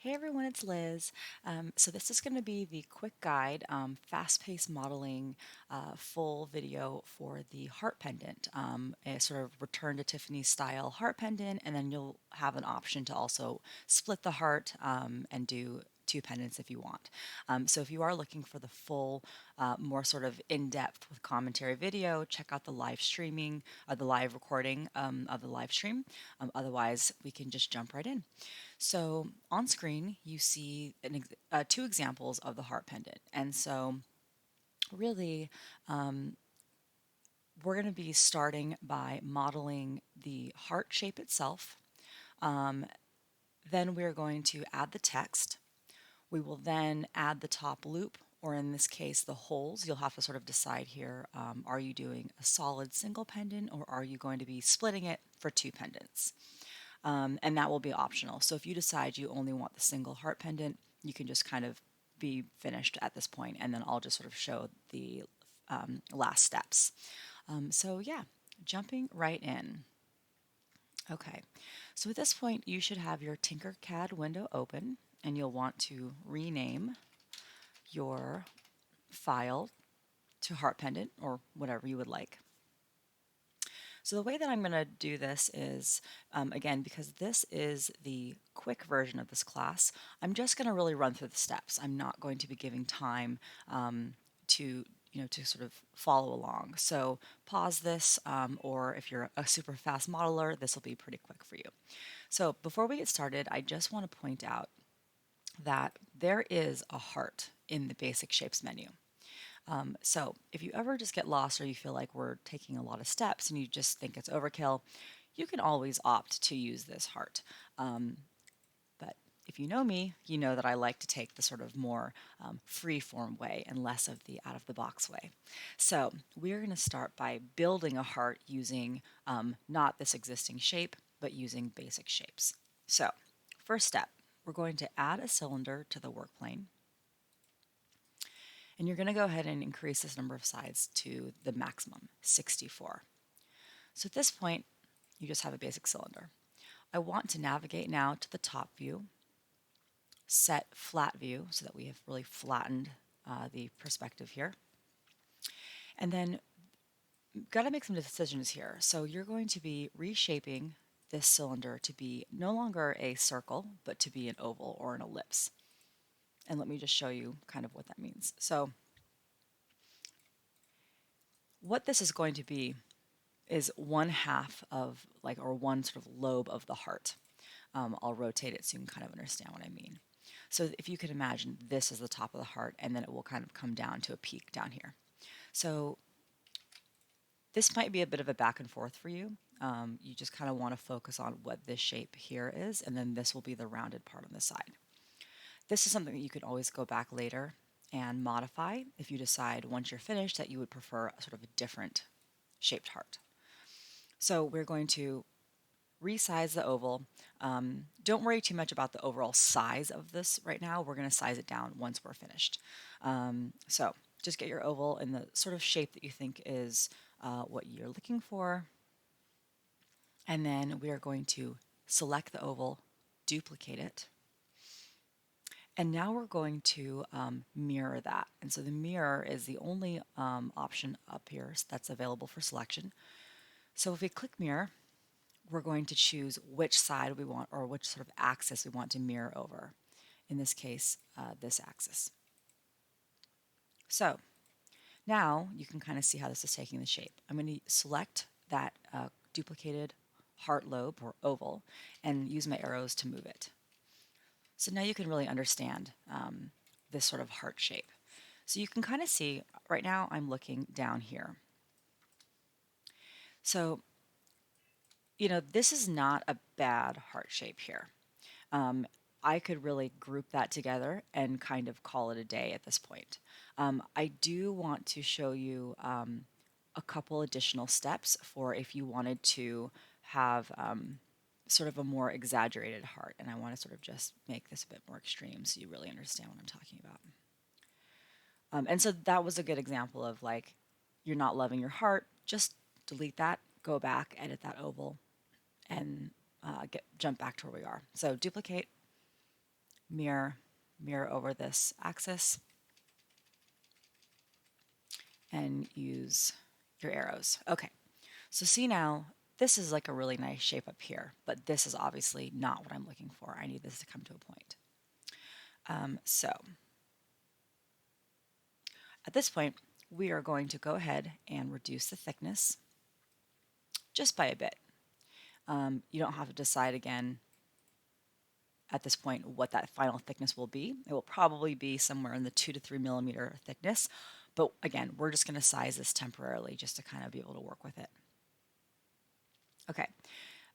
Hey everyone, it's Liz. So this is going to be the quick guide, fast-paced modeling, full video for the heart pendant, a sort of return to Tiffany style heart pendant, and then you'll have an option to also split the heart and do two pendants if you want. So if you are looking for the full, more sort of in-depth with commentary video, check out the live streaming, the live recording of the live stream. Otherwise, we can just jump right in. So on screen, you see two examples of the heart pendant. And so really, um, we're going to be starting by modeling the heart shape itself. Um, then we're going to add the text. We will then add the top loop, or in this case, the holes. You'll have to sort of decide here, are you doing a solid single pendant or are you going to be splitting it for two pendants? And that will be optional. So if you decide you only want the single heart pendant, you can just kind of be finished at this point, and then I'll just sort of show the last steps. So yeah, jumping right in. Okay, so at this point, you should have your Tinkercad window open, and you'll want to rename your file to heart pendant or whatever you would like. So the way that I'm going to do this is, again, because this is the quick version of this class, I'm just going to really run through the steps. I'm not going to be giving time to to sort of follow along. So pause this, or if you're a super fast modeler, this will be pretty quick for you. So before we get started, I just want to point out that there is a heart in the basic shapes menu. So if you ever just get lost or you feel like we're taking a lot of steps and you just think it's overkill, you can always opt to use this heart. But if you know me, you know that I like to take the sort of more free form way and less of the out of the box way. So we're going to start by building a heart using not this existing shape, but using basic shapes. So first step, we're going to add a cylinder to the work plane. And you're going to go ahead and increase this number of sides to the maximum, 64. So at this point, you just have a basic cylinder. I want to navigate now to the top view, set flat view so that we have really flattened the perspective here. And then got to make some decisions here. So you're going to be reshaping this cylinder to be no longer a circle, but to be an oval or an ellipse. And let me just show you kind of what that means. So what this is going to be is one half of like, or one sort of lobe of the heart. I'll rotate it so you can kind of understand what I mean. So if you could imagine this is the top of the heart, and then it will kind of come down to a peak down here. So this might be a bit of a back and forth for you. You just kind of want to focus on what this shape here is, and then this will be the rounded part on the side. This is something that you can always go back later and modify if you decide once you're finished that you would prefer a sort of a different shaped heart. So we're going to resize the oval. Don't worry too much about the overall size of this right now. We're going to size it down once we're finished. So just get your oval in the sort of shape that you think is what you're looking for. And then we are going to select the oval, duplicate it. And now we're going to mirror that. And so the mirror is the only option up here that's available for selection. So if we click mirror, we're going to choose which side we want or which sort of axis we want to mirror over. In this case, this axis. So now you can kind of see how this is taking the shape. I'm going to select that duplicated heart lobe or oval and use my arrows to move it. So now you can really understand this sort of heart shape. So you can kind of see right now I'm looking down here. So this is not a bad heart shape here. I could really group that together and kind of call it a day at this point. I do want to show you a couple additional steps for if you wanted to have sort of a more exaggerated heart, and I want to sort of just make this a bit more extreme so you really understand what I'm talking about. And so that was a good example of like, you're not loving your heart, just delete that, go back, edit that oval, and jump back to where we are. So duplicate, mirror over this axis, and use your arrows. Okay, so see now, this is like a really nice shape up here, but this is obviously not what I'm looking for. I need this to come to a point. So at this point, we are going to go ahead and reduce the thickness just by a bit. You don't have to decide again at this point what that final thickness will be. It will probably be somewhere in the 2 to 3 millimeter thickness, but again, we're just going to size this temporarily just to kind of be able to work with it. Okay,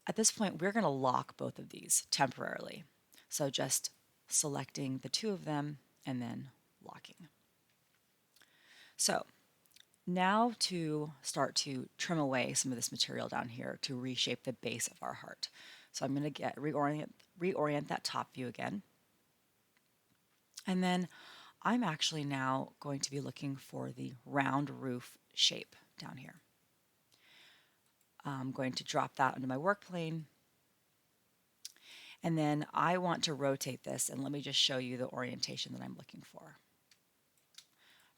at this point, we're going to lock both of these temporarily. So just selecting the two of them and then locking. So now to start to trim away some of this material down here to reshape the base of our heart. So I'm going to reorient that top view again. And then I'm actually now going to be looking for the round roof shape down here. I'm going to drop that onto my work plane. And then I want to rotate this, and let me just show you the orientation that I'm looking for.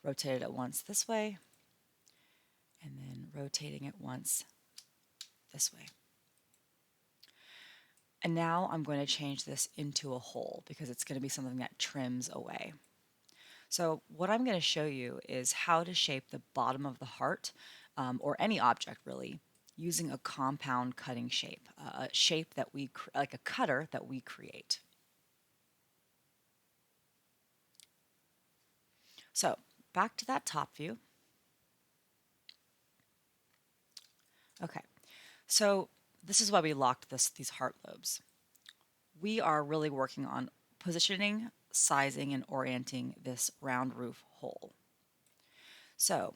Rotate it at once this way, and then rotating it once this way. And now I'm going to change this into a hole because it's going to be something that trims away. So what I'm going to show you is how to shape the bottom of the heart, or any object really, using a compound cutting shape, a shape that like a cutter that we create. So back to that top view. Okay, so this is why we locked these heart lobes. We are really working on positioning, sizing, and orienting this round roof hole. So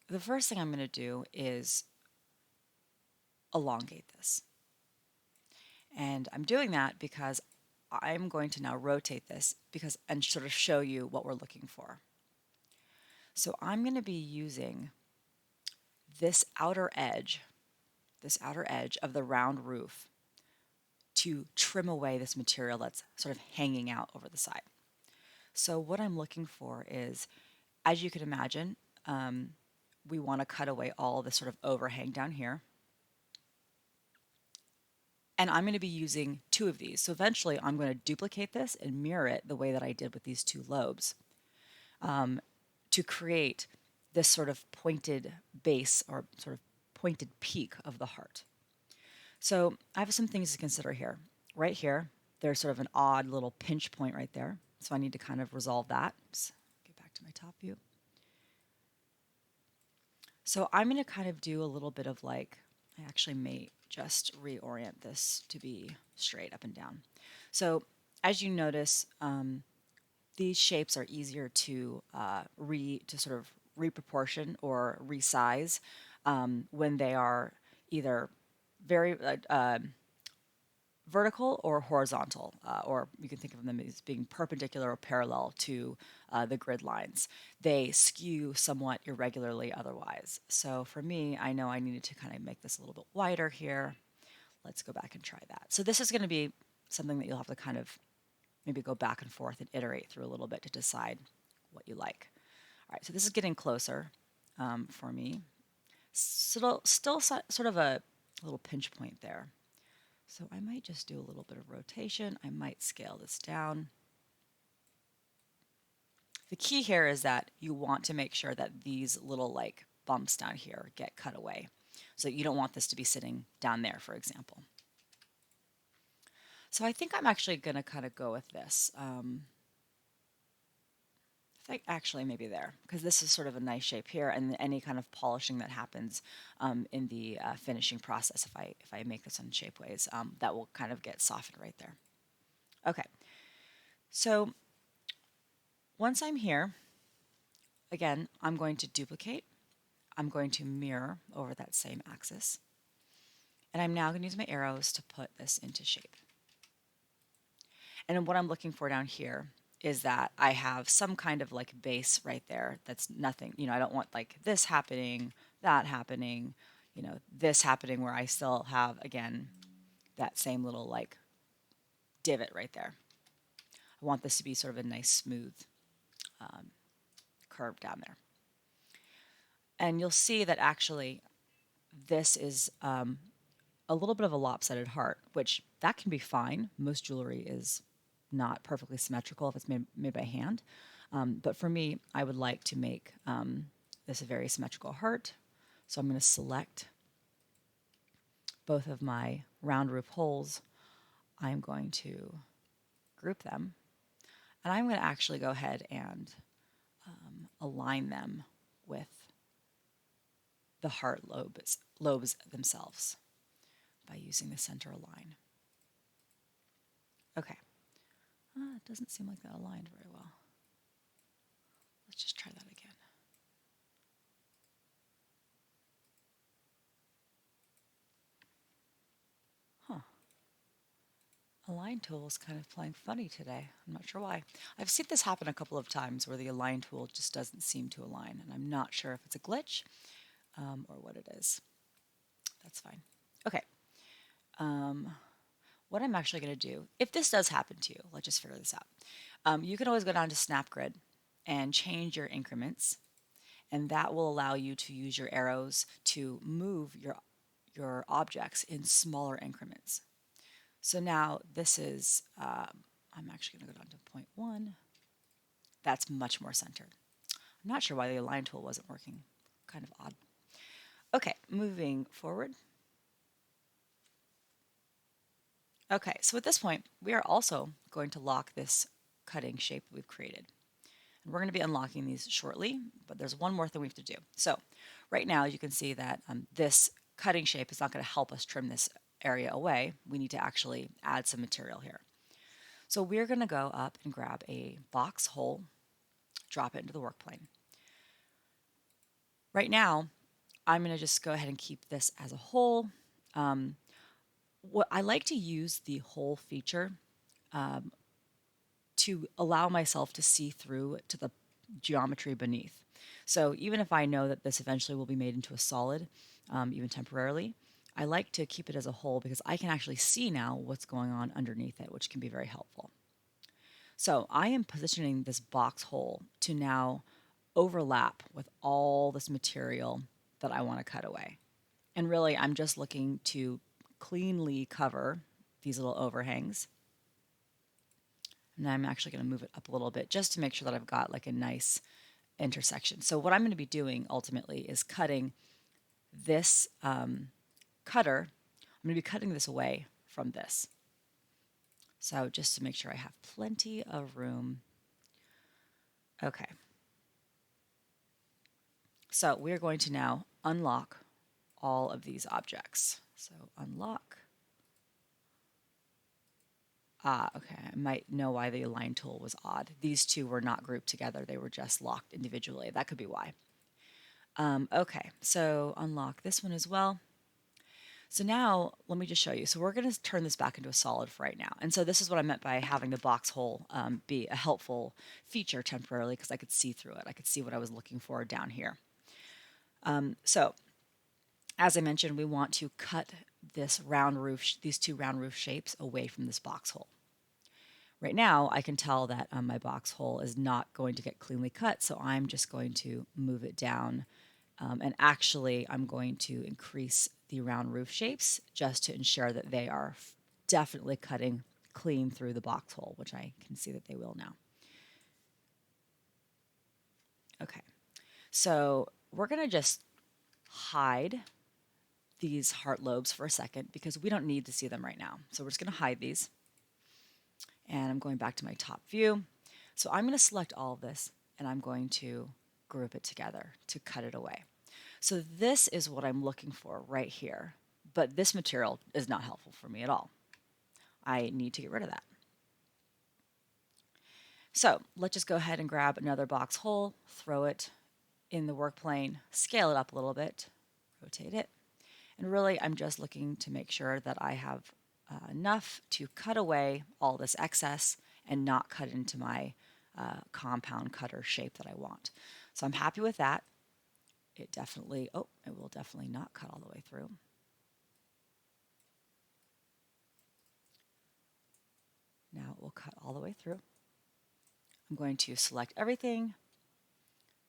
the first thing I'm going to do is elongate this. And I'm doing that because I'm going to now rotate this and sort of show you what we're looking for. So I'm going to be using this outer edge of the round roof to trim away this material that's sort of hanging out over the side. So what I'm looking for is, as you can imagine, we want to cut away all this sort of overhang down here. And I'm going to be using two of these. So eventually I'm going to duplicate this and mirror it the way that I did with these two lobes, to create this sort of pointed base or sort of pointed peak of the heart. So I have some things to consider here. Right here, there's sort of an odd little pinch point right there. So I need to kind of resolve that. Oops, get back to my top view. So I'm going to kind of do a little bit of I actually may just reorient this to be straight up and down. So as you notice, these shapes are easier to sort of reproportion or resize when they are either very vertical or horizontal, or you can think of them as being perpendicular or parallel to the grid lines. They skew somewhat irregularly otherwise. So for me, I know I needed to kind of make this a little bit wider here. Let's go back and try that. So this is going to be something that you'll have to kind of maybe go back and forth and iterate through a little bit to decide what you like. All right, so this is getting closer for me. Still sort of a little pinch point there. So I might just do a little bit of rotation. I might scale this down. The key here is that you want to make sure that these little bumps down here get cut away. So you don't want this to be sitting down there, for example. So I think I'm actually going to kind of go with this. I think actually maybe there, because this is sort of a nice shape here, and any kind of polishing that happens in the finishing process, if I make this on shapeways, that will kind of get softened right there. Okay, so once I'm here, again, I'm going to duplicate. I'm going to mirror over that same axis, and I'm now going to use my arrows to put this into shape. And what I'm looking for down here is that I have some kind of base right there that's nothing. I don't want this happening, that happening, this happening where I still have, again, that same little divot right there. I want this to be sort of a nice smooth curve down there. And you'll see that actually this is a little bit of a lopsided heart, which that can be fine. Most jewelry is not perfectly symmetrical if it's made by hand. But for me, I would like to make this a very symmetrical heart. So I'm going to select both of my round roof holes. I'm going to group them. And I'm going to actually go ahead and align them with the heart lobes themselves by using the center align. Okay. It doesn't seem like that aligned very well. Let's just try that again. Huh. Align tool is kind of playing funny today. I'm not sure why. I've seen this happen a couple of times where the align tool just doesn't seem to align, and I'm not sure if it's a glitch or what it is. That's fine. Okay. What I'm actually going to do, if this does happen to you, let's just figure this out. You can always go down to SnapGrid and change your increments, and that will allow you to use your arrows to move your objects in smaller increments. So now this is, I'm actually going to go down to 0.1. That's much more centered. I'm not sure why the align tool wasn't working. Kind of odd. Okay, moving forward. Okay, so at this point, we are also going to lock this cutting shape that we've created. And we're going to be unlocking these shortly, but there's one more thing we have to do. So right now you can see that this cutting shape is not going to help us trim this area away. We need to actually add some material here. So we're going to go up and grab a box hole, drop it into the work plane. Right now, I'm going to just go ahead and keep this as a hole. What I like to use the hole feature to allow myself to see through to the geometry beneath. So even if I know that this eventually will be made into a solid, even temporarily, I like to keep it as a hole because I can actually see now what's going on underneath it, which can be very helpful. So I am positioning this box hole to now overlap with all this material that I want to cut away. And really, I'm just looking to cleanly cover these little overhangs. And I'm actually going to move it up a little bit just to make sure that I've got like a nice intersection. So what I'm going to be doing ultimately is cutting this cutter. I'm going to be cutting this away from this. So just to make sure I have plenty of room. Okay. So we're going to now unlock all of these objects. So unlock. Okay. I might know why the align tool was odd. These two were not grouped together. They were just locked individually. That could be why. Okay, so unlock this one as well. So now let me just show you. So we're going to turn this back into a solid for right now. And so this is what I meant by having the box hole be a helpful feature temporarily because I could see through it. I could see what I was looking for down here. So as I mentioned, we want to cut this round roof, these two round roof shapes away from this box hole. Right now, I can tell that my box hole is not going to get cleanly cut, so I'm just going to move it down. And actually, I'm going to increase the round roof shapes just to ensure that they are definitely cutting clean through the box hole, which I can see that they will now. Okay, so we're going to just hide these heart lobes for a second because we don't need to see them right now. So we're just going to hide these. And I'm going back to my top view. So I'm going to select all of this and I'm going to group it together to cut it away. So this is what I'm looking for right here, but this material is not helpful for me at all. I need to get rid of that. So let's just go ahead and grab another box hole, throw it in the work plane, scale it up a little bit, rotate it. And really, I'm just looking to make sure that I have enough to cut away all this excess and not cut into my compound cutter shape that I want. So I'm happy with that. It will definitely not cut all the way through. Now it will cut all the way through. I'm going to select everything,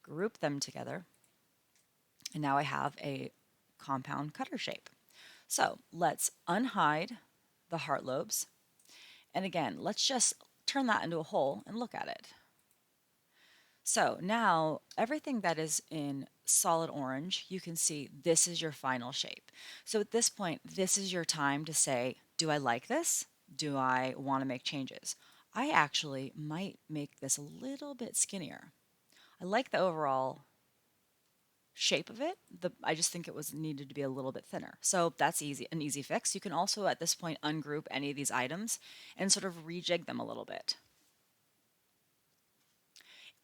group them together, and now I have a compound cutter shape. So let's unhide the heart lobes. And again, let's just turn that into a hole and look at it. So now everything that is in solid orange, you can see this is your final shape. So at this point, this is your time to say, do I like this? Do I want to make changes? I actually might make this a little bit skinnier. I like the overall shape of it. I just think it was needed to be a little bit thinner. So that's an easy fix. You can also at this point ungroup any of these items and sort of rejig them a little bit.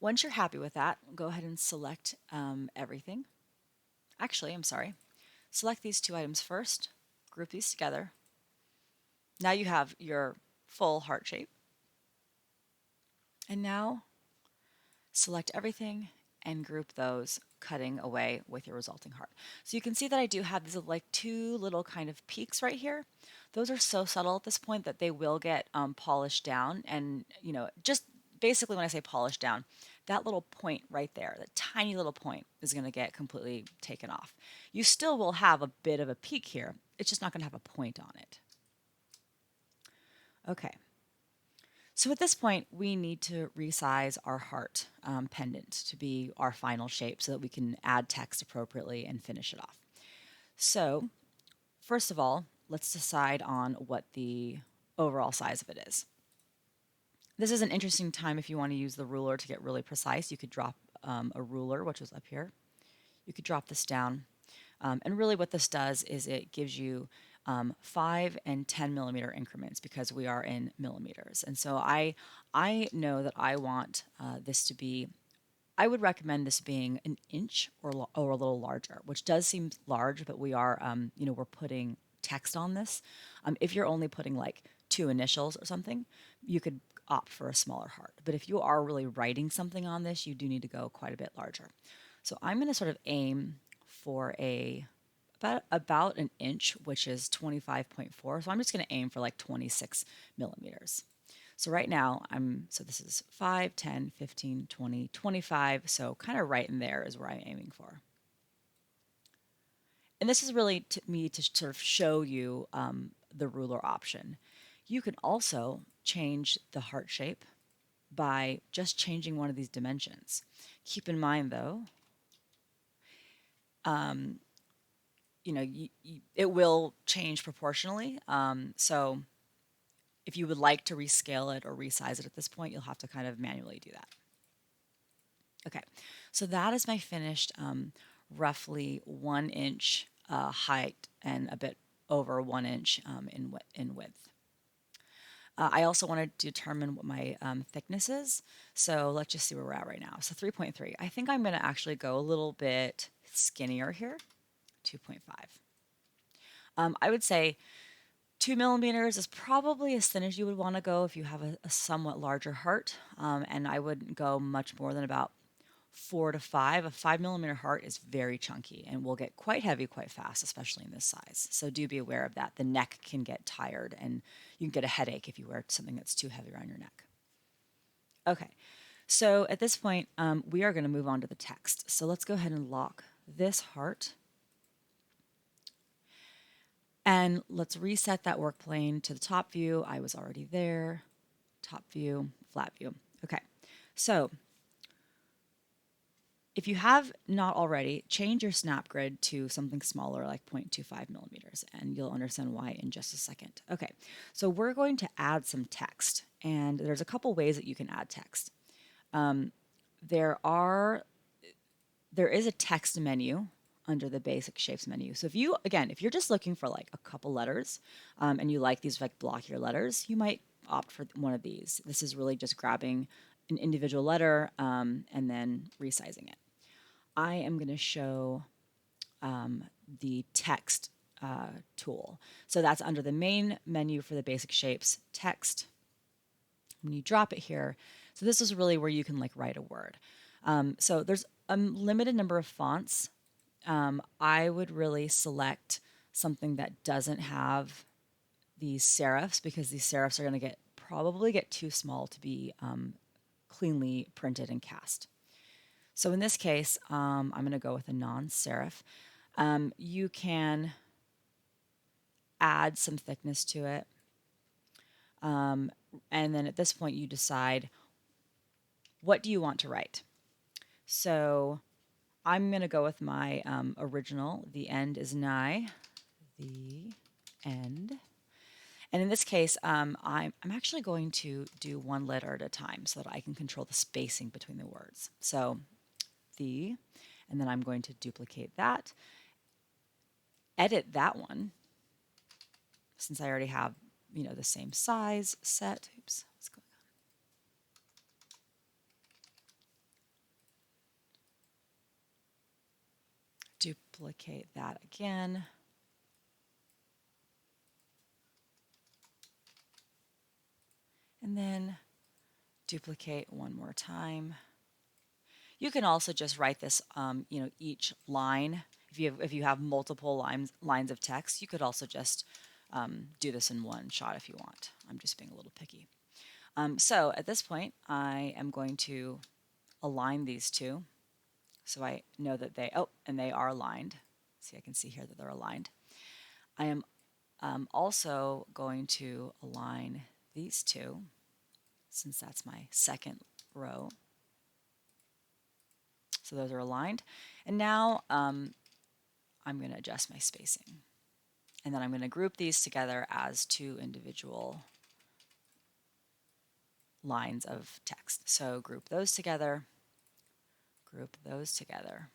Once you're happy with that, go ahead and select everything. Actually, I'm sorry. Select these two items first, group these together. Now you have your full heart shape. And now select everything and group those, cutting away with your resulting heart. So you can see that I do have these like two little kind of peaks right here. Those are so subtle at this point that they will get polished down. And, just basically when I say polished down, that little point right there, that tiny little point is going to get completely taken off. You still will have a bit of a peak here. It's just not going to have a point on it. Okay. So at this point, we need to resize our heart pendant to be our final shape so that we can add text appropriately and finish it off. So first of all, let's decide on what the overall size of it is. This is an interesting time if you want to use the ruler to get really precise. You could drop a ruler, which is up here. You could drop this down. And really what this does is it gives you 5 and 10 millimeter increments because we are in millimeters. And so I know that I want this to be, I would recommend this being an inch or a little larger, which does seem large, but we are, we're putting text on this. If you're only putting like 2 initials or something, you could opt for a smaller heart. But if you are really writing something on this, you do need to go quite a bit larger. So I'm going to sort of aim for about an inch, which is 25.4. So I'm just going to aim for like 26 millimeters. So right now so this is 5, 10, 15, 20, 25. So kind of right in there is where I'm aiming for. And this is really to me to sort of show you the ruler option. You can also change the heart shape by just changing one of these dimensions. Keep in mind though, it will change proportionally. So if you would like to rescale it or resize it at this point, you'll have to kind of manually do that. Okay, so that is my finished roughly 1 inch height and a bit over 1 inch in width. I also want to determine what my thickness is. So let's just see where we're at right now. So 3.3. I think I'm going to actually go a little bit skinnier here, 2.5. I would say 2 millimeters is probably as thin as you would want to go if you have a somewhat larger heart. And I wouldn't go much more than about 4 to 5. A 5 millimeter heart is very chunky and will get quite heavy quite fast, especially in this size. So do be aware of that. The neck can get tired and you can get a headache if you wear something that's too heavy around your neck. Okay, so at this point, we are going to move on to the text. So let's go ahead and lock this heart. And let's reset that work plane to the top view. I was already there. Top view, flat view. Okay, so if you have not already, change your snap grid to something smaller like 0.25 millimeters, and you'll understand why in just a second. Okay, so we're going to add some text, and there's a couple ways that you can add text. There is a text menu under the basic shapes menu. So if you're just looking for like a couple letters and you like these like blockier letters, you might opt for one of these. This is really just grabbing an individual letter and then resizing it. I am going to show the text tool. So that's under the main menu for the basic shapes, text. When you drop it here, so this is really where you can like write a word. So there's a limited number of fonts. I would really select something that doesn't have these serifs because these serifs are going to probably get too small to be cleanly printed and cast. So in this case, I'm going to go with a non-serif. You can add some thickness to it. And then at this point, you decide, what do you want to write? So I'm going to go with my original. The end is nigh. The end. And in this case, I'm actually going to do one letter at a time so that I can control the spacing between the words. So the, and then I'm going to duplicate that, edit that one, since I already have, the same size set. Oops, what's going on? Duplicate that again. And then duplicate one more time. You can also just write this, each line. If you have multiple lines of text, you could also just do this in one shot if you want. I'm just being a little picky. So at this point, I am going to align these two, so I know that they are aligned. See, I can see here that they're aligned. I am also going to align these two, since that's my second row. So those are aligned. And now I'm going to adjust my spacing. And then I'm going to group these together as two individual lines of text. So group those together, group those together.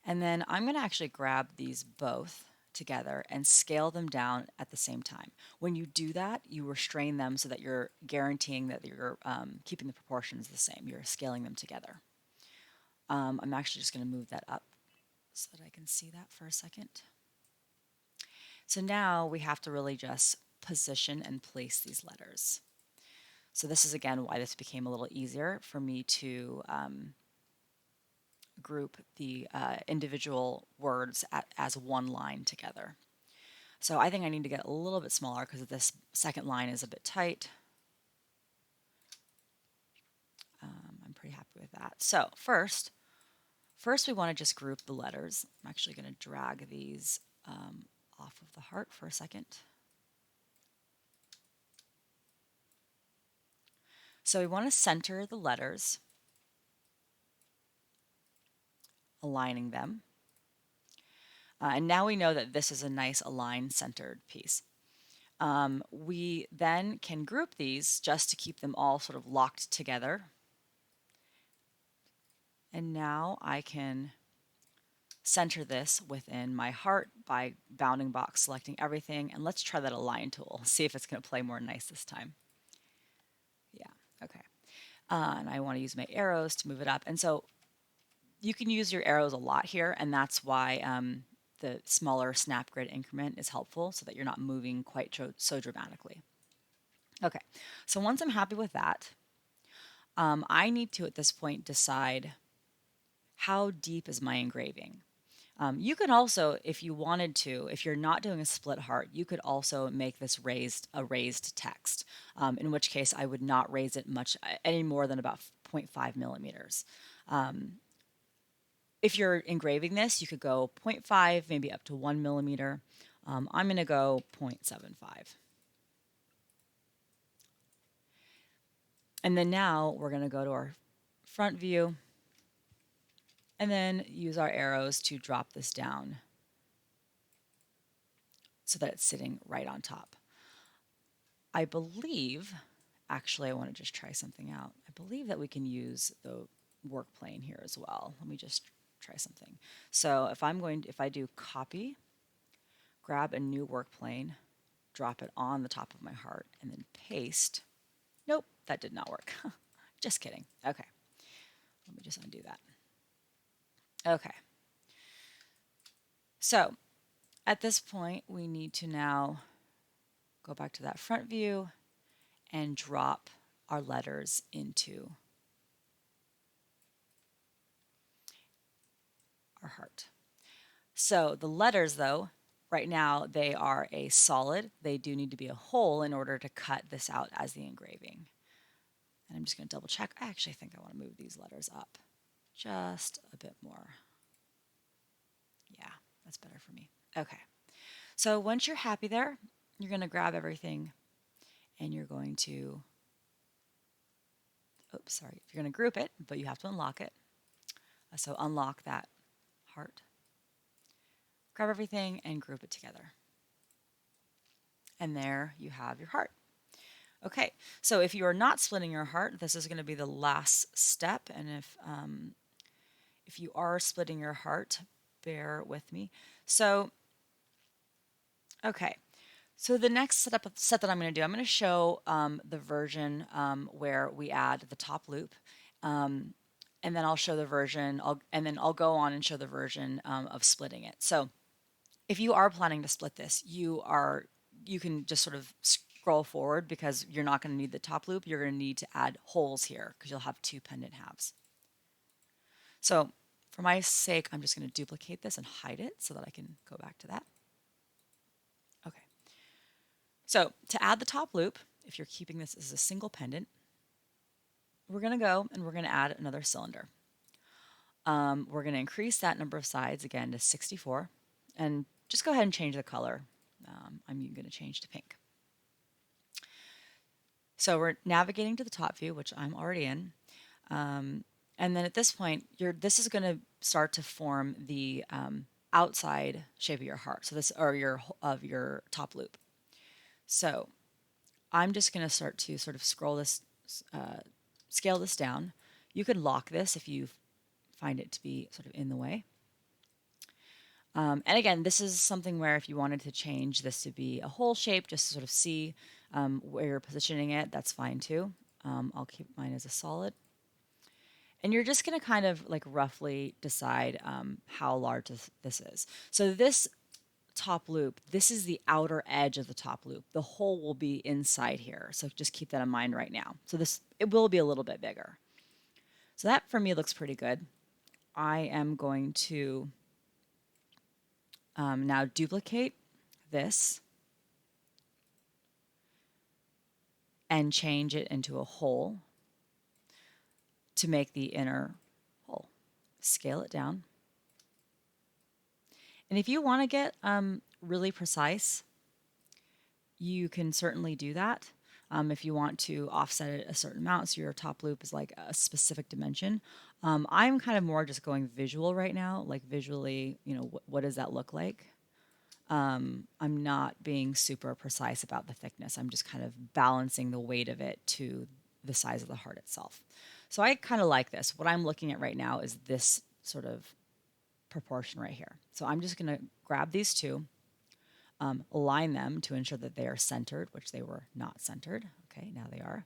And then I'm going to actually grab these both together and scale them down at the same time. When you do that, you restrain them so that you're guaranteeing that you're keeping the proportions the same. You're scaling them together. I'm actually just going to move that up so that I can see that for a second. So now we have to really just position and place these letters. So this is again why this became a little easier for me to group the individual words as one line together. So I think I need to get a little bit smaller because this second line is a bit tight. I'm pretty happy with that. So first we want to just group the letters. I'm actually going to drag these off of the heart for a second. So we want to center the letters, aligning them. And now we know that this is a nice aligned centered piece. We then can group these just to keep them all sort of locked together. And now I can center this within my heart by bounding box, selecting everything. And let's try that align tool, see if it's going to play more nice this time. Yeah, okay. And I want to use my arrows to move it up. And so you can use your arrows a lot here, and that's why the smaller snap grid increment is helpful so that you're not moving quite so dramatically. Okay, so once I'm happy with that, I need to at this point decide how deep is my engraving. You can also, if you wanted to, if you're not doing a split heart, you could also make this a raised text, in which case I would not raise it much, any more than about 0.5 millimeters. If you're engraving this, you could go 0.5, maybe up to 1 millimeter. I'm going to go 0.75. And then now we're going to go to our front view and then use our arrows to drop this down so that it's sitting right on top. I believe, actually, I want to just try something out. I believe that we can use the work plane here as well. Let me just try something. So if I do copy, grab a new work plane, drop it on the top of my heart, and then paste. Nope, that did not work. Just kidding. Okay, let me just undo that. Okay. So at this point, we need to now go back to that front view and drop our letters into our heart. So the letters, though, right now they are a solid. They do need to be a whole in order to cut this out as the engraving. And I'm just going to double check. I actually think I want to move these letters up just a bit more. Yeah, that's better for me. Okay. So once you're happy there, you're going to grab everything and you're going to, oops, sorry, you're going to group it, but you have to unlock it. So unlock that heart, grab everything and group it together. And there you have your heart. Okay, so if you are not splitting your heart, this is going to be the last step. And if you are splitting your heart, bear with me. So, okay, so the next set that I'm going to do, I'm going to show the version where we add the top loop, and then I'll show the version. And then I'll go on and show the version of splitting it. So if you are planning to split this, you can just sort of scroll forward because you're not going to need the top loop. You're going to need to add holes here because you'll have two pendant halves. So for my sake, I'm just going to duplicate this and hide it so that I can go back to that. Okay. So to add the top loop, if you're keeping this as a single pendant, we're going to go and we're going to add another cylinder. We're going to increase that number of sides again to 64, and just go ahead and change the color. I'm going to change to pink. So we're navigating to the top view, which I'm already in. And then at this point, this is going to start to form the outside shape of your heart. So this, or your top loop. So I'm just going to start to sort of scroll this, scale this down. You could lock this if you find it to be sort of in the way. And again, this is something where if you wanted to change this to be a whole shape, just to sort of see where you're positioning it, that's fine too. I'll keep mine as a solid. And you're just going to kind of like roughly decide how large this is. So this top loop, this is the outer edge of the top loop. The hole will be inside here. So just keep that in mind right now. So it will be a little bit bigger. So that for me looks pretty good. I am going to now duplicate this and change it into a hole to make the inner hole. Scale it down. And if you want to get really precise, you can certainly do that. If you want to offset it a certain amount, so your top loop is like a specific dimension. I'm kind of more just going visual right now, like visually, what does that look like? I'm not being super precise about the thickness. I'm just kind of balancing the weight of it to the size of the heart itself. So I kind of like this. What I'm looking at right now is this sort of proportion right here. So I'm just going to grab these two, align them to ensure that they are centered, which they were not centered. Okay, now they are.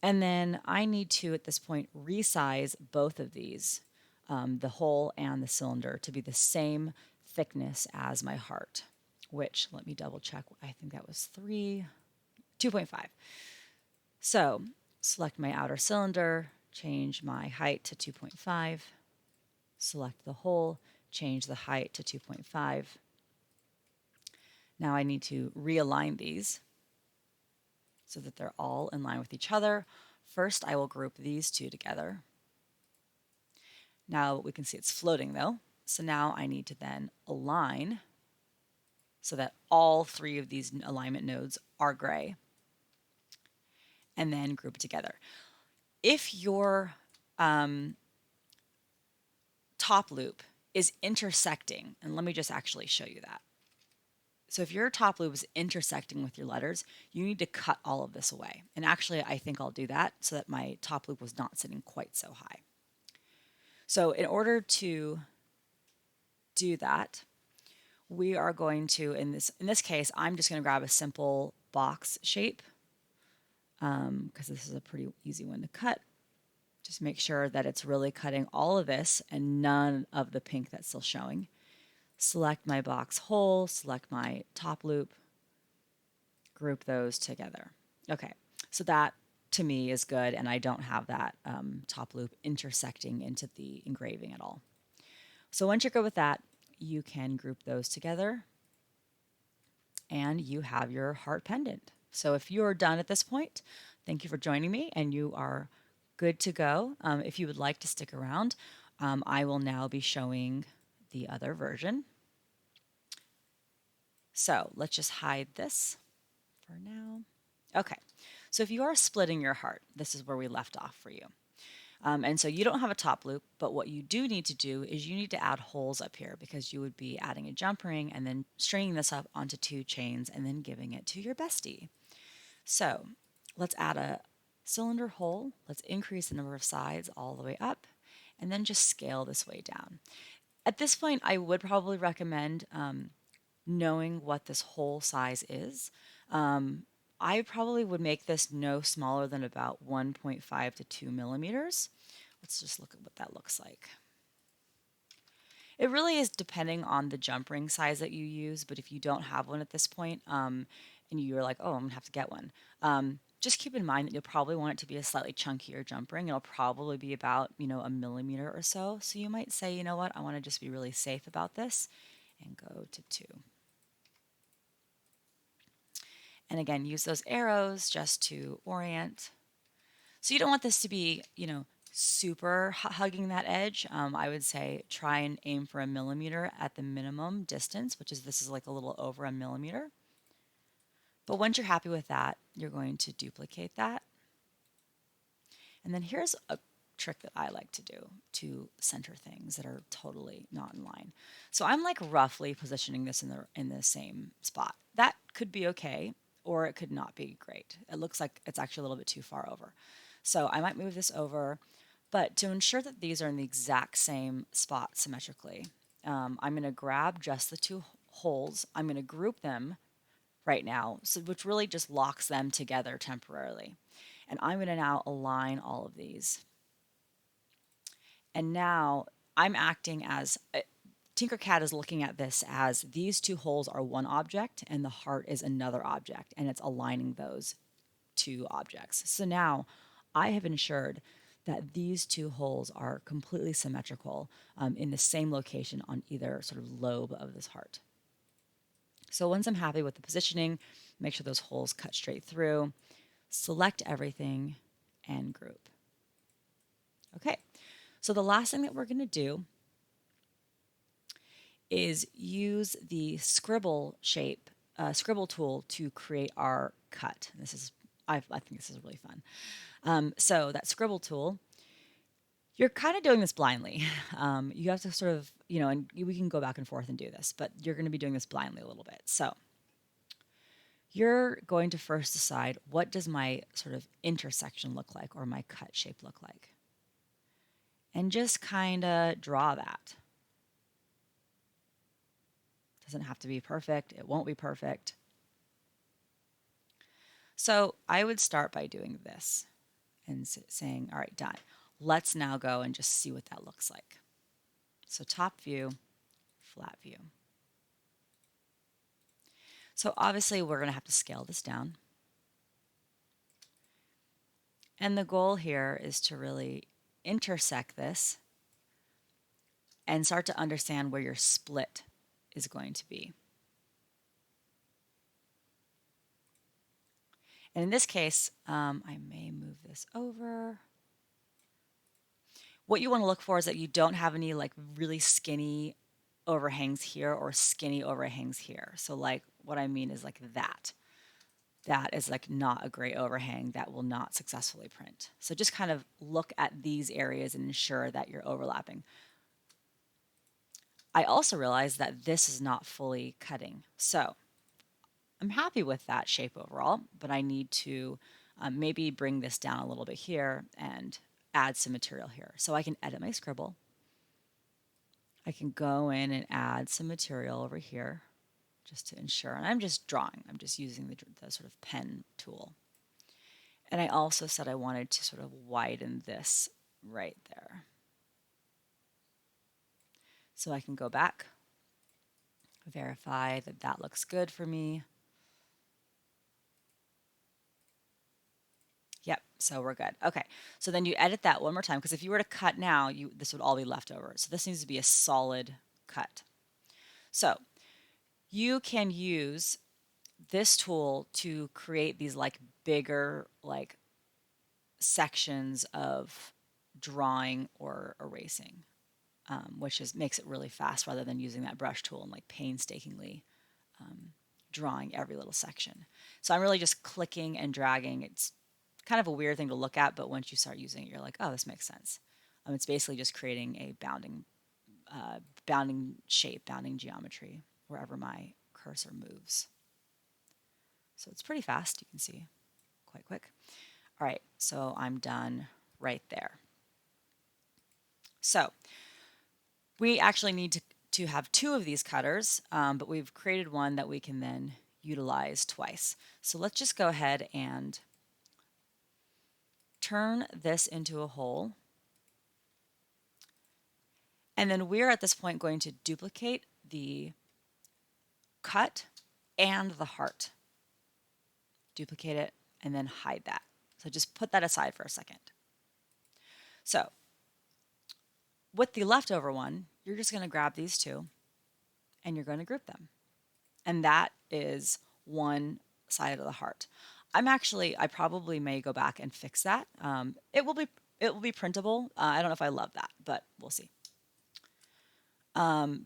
And then I need to, at this point, resize both of these, the hole and the cylinder, to be the same thickness as my heart, which, let me double check, I think that was 2.5. So select my outer cylinder, change my height to 2.5, select the hole, change the height to 2.5. Now I need to realign these so that they're all in line with each other. First, I will group these two together. Now we can see it's floating though. So now I need to then align so that all three of these alignment nodes are gray, and then group it together. If your top loop is intersecting, and let me just actually show you that. So if your top loop is intersecting with your letters, you need to cut all of this away. And actually, I think I'll do that so that my top loop was not sitting quite so high. So in order to do that, we are going to, in this case, I'm just going to grab a simple box shape because this is a pretty easy one to cut. Just make sure that it's really cutting all of this and none of the pink that's still showing. Select my box hole, select my top loop, group those together. Okay, so that to me is good, and I don't have that top loop intersecting into the engraving at all. So once you're good with that, you can group those together and you have your heart pendant. So if you're done at this point, Thank you for joining me, and you are good to go. If you would like to stick around, I will now be showing the other version. So let's just hide this for now. Okay, so if you are splitting your heart, this is where we left off for you. And so you don't have a top loop, but what you do need to do is you need to add holes up here because you would be adding a jump ring and then stringing this up onto 2 chains and then giving it to your bestie. So let's add a cylinder hole. Let's increase the number of sides all the way up and then just scale this way down. At this point, I would probably recommend knowing what this hole size is. I probably would make this no smaller than about 1.5 to 2 millimeters. Let's just look at what that looks like. It really is depending on the jump ring size that you use, but if you don't have one at this point, and you're like, oh, I'm gonna have to get one, just keep in mind that you'll probably want it to be a slightly chunkier jump ring. It'll probably be about, a millimeter or so. So you might say, you know what, I want to just be really safe about this and go to 2. And again, use those arrows just to orient. So you don't want this to be, super hugging that edge. I would say try and aim for a millimeter at the minimum distance, which is this is like a little over a millimeter. But once you're happy with that, you're going to duplicate that. And then here's a trick that I like to do to center things that are totally not in line. So I'm like roughly positioning this in the same spot. That could be okay, or it could not be great. It looks like it's actually a little bit too far over. So I might move this over, but to ensure that these are in the exact same spot symmetrically, I'm going to grab just the 2 holes. I'm going to group them right now, so which really just locks them together temporarily. And I'm going to now align all of these. And now I'm acting as Tinkercad is looking at this as these 2 holes are one object and the heart is another object, and it's aligning those 2 objects. So now I have ensured that these 2 holes are completely symmetrical in the same location on either sort of lobe of this heart. So once I'm happy with the positioning, make sure those holes cut straight through, select everything, and group. Okay, so the last thing that we're going to do is use the scribble tool to create our cut. I think this is really fun. So that scribble tool, you're kind of doing this blindly. You have to sort of, and we can go back and forth and do this, but you're going to be doing this blindly a little bit. So you're going to first decide, what does my sort of intersection look like, or my cut shape look like? And just kind of draw that. Doesn't have to be perfect. It won't be perfect. So I would start by doing this and saying, all right, done. Let's now go and just see what that looks like. So top view, flat view. So obviously we're going to have to scale this down. And the goal here is to really intersect this and start to understand where your split is going to be. And in this case, I may move this over. What you want to look for is that you don't have any like really skinny overhangs here or skinny overhangs here. So like what I mean is like that. That is like not a great overhang that will not successfully print. So just kind of look at these areas and ensure that you're overlapping. I also realize that this is not fully cutting. So I'm happy with that shape overall, but I need to maybe bring this down a little bit here and add some material here. So I can edit my scribble. I can go in and add some material over here just to ensure, and I'm just drawing. I'm just using the sort of pen tool. And I also said I wanted to sort of widen this right there. So I can go back, verify that that looks good for me. Yep, so we're good. Okay, so then you edit that one more time, because if you were to cut now, this would all be left over. So this needs to be a solid cut. So you can use this tool to create these like bigger like sections of drawing or erasing, which makes it really fast rather than using that brush tool and like painstakingly drawing every little section. So I'm really just clicking and dragging. It's kind of a weird thing to look at, but once you start using it, you're like, oh, this makes sense. It's basically just creating a bounding shape, bounding geometry wherever my cursor moves. So it's pretty fast, you can see, quite quick. All right, so I'm done right there. So we actually need to have two of these cutters, but we've created one that we can then utilize twice. So let's just go ahead and turn this into a hole. And then we're at this point going to duplicate the cut and the heart. Duplicate it and then hide that. So just put that aside for a second. So with the leftover one, you're just going to grab these two and you're going to group them. And that is one side of the heart. I probably may go back and fix that. It will be printable. I don't know if I love that, but we'll see.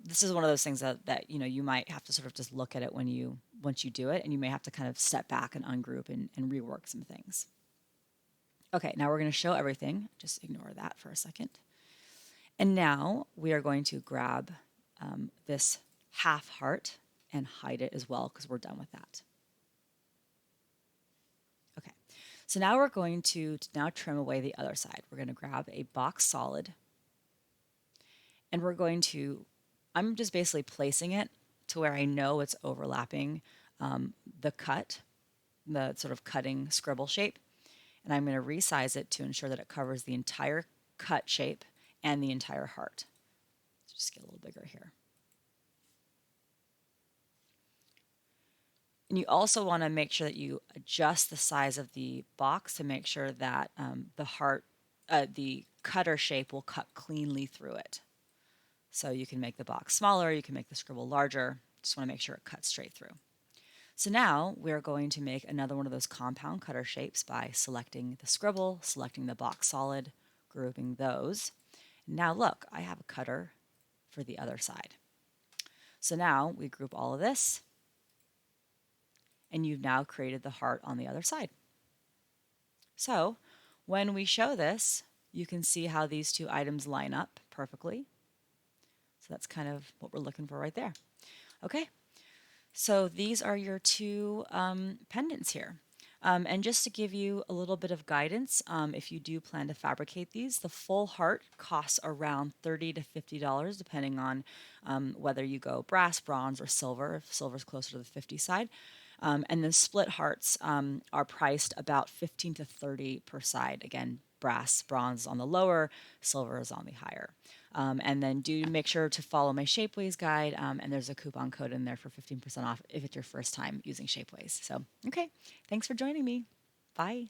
This is one of those things that you might have to sort of just look at it once you do it, and you may have to kind of step back and ungroup and rework some things. Okay, now we're going to show everything. Just ignore that for a second. And now we are going to grab this half heart and hide it as well because we're done with that. Okay, so now we're going to now trim away the other side. We're going to grab a box solid and I'm just basically placing it to where I know it's overlapping the cut, the sort of cutting scribble shape. And I'm going to resize it to ensure that it covers the entire cut shape and the entire heart. Let's just get a little bigger here. And you also want to make sure that you adjust the size of the box to make sure that the cutter shape will cut cleanly through it. So you can make the box smaller, you can make the scribble larger. Just want to make sure it cuts straight through. So now we're going to make another one of those compound cutter shapes by selecting the scribble, selecting the box solid, grouping those. Now look, I have a cutter for the other side. So now we group all of this, and you've now created the heart on the other side. So when we show this, you can see how these two items line up perfectly. So that's kind of what we're looking for right there. Okay, so these are your two pendants here. And just to give you a little bit of guidance, if you do plan to fabricate these, the full heart costs around $30 to $50, depending on whether you go brass, bronze, or silver, if silver is closer to the 50 side. And the split hearts are priced about 15 to 30 per side. Again, brass, bronze on the lower, silver is on the higher. And then do make sure to follow my Shapeways guide, and there's a coupon code in there for 15% off if it's your first time using Shapeways. So, okay, thanks for joining me. Bye.